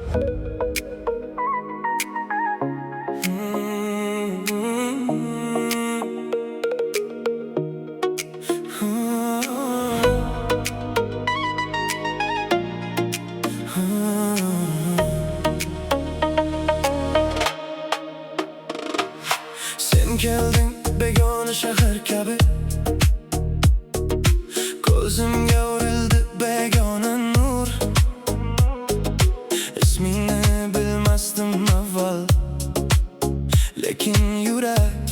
Sen kelding begona shahar kabi, ko'zimga urildi begona nur. Ismingni bilmasdim avval, lekin yurak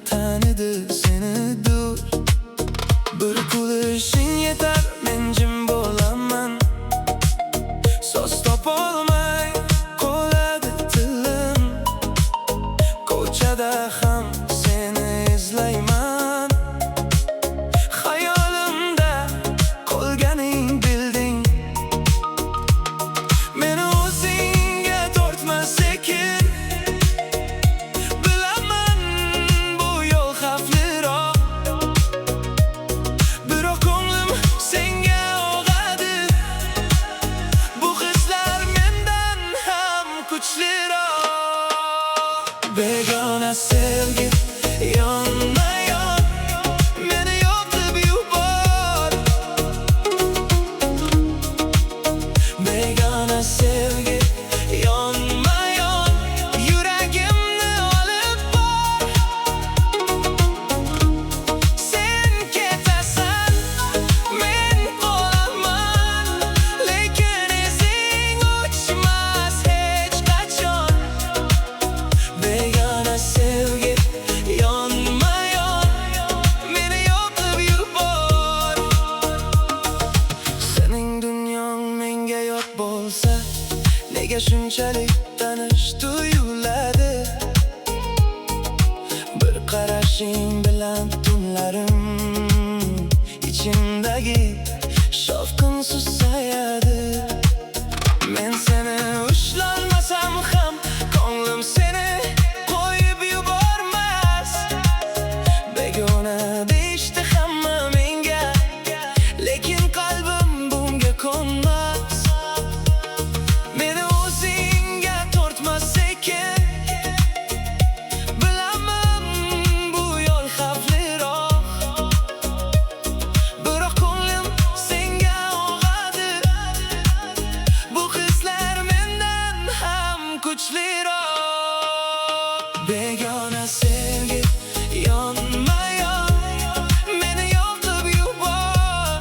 tanidi seni dur. Bir kulishing yetar, men jim bo'laman. So'z topolmay qoladi tilim, ko'chada ham seni izlayman. Xayolimda qolganing bilding, meni o'zingga tortma sekin. Bilaman bu yo'l xavfliroq, biroq ko'nglim senga og'adi. Bu hislar mendan ham kuchliroq. Begona sevgi yonma-yon meni yoqib yubor. Begona sevgi yonma-yon yuragimni olib bor. Sen ketasan, men qolaman, lekin izing o'chmas hech qachon. Begona sevgi yonma-yon meni yoqib yubor. Sening dunyong menga yot bo'lsa, nega shunchalik tanish tuyuladi? Bir qarashing bilan tunlarim ichimdagi shovqin susayadi. Men seni ushlolmasam ham ko'nglim seni qo'yib yubormas. Begona deyishdi hamma menga, lekin qalbim bunga ko'nmas. Meni o'zingga tortma sekin. Bilaman bu yo'l xavfliroq, biroq ko'nglim senga og'adi. Bu hislar mendan ham kuchliroq. Begona sevgi yonma-yon meni yoqib yubor.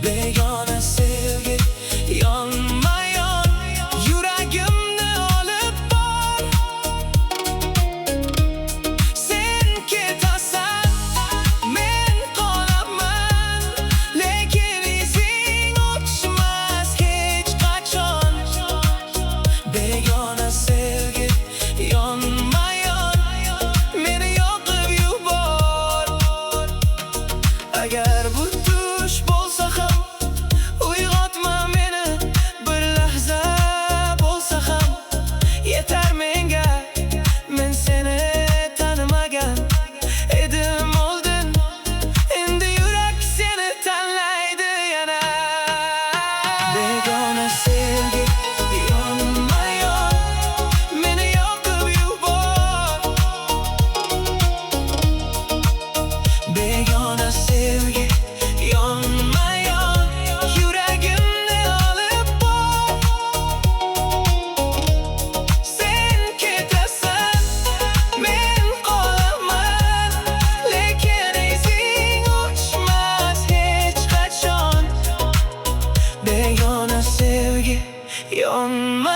Begona sevgi yonma-yon yuragimni olib bor. Sen ketasan, men qolaman, lekin izing o'chmas hech qachon. Begona sevgi yonma-yon meni yoqib yubor. Agar bu tush bo'lsa ham uyg'otma meni, bir lahza bo'lsa ham yetar menga. Men seni tanimagan edim oldin, endi yurak seni tanlaydi yana. Begona sevgi yonma-yon meni yoqib yubor. Begona sevgi yonma-yon yuragimni olib bor. Sen ketasan, men qolaman, lekin izing o'chmas hech qachon. Begona sevgi yonma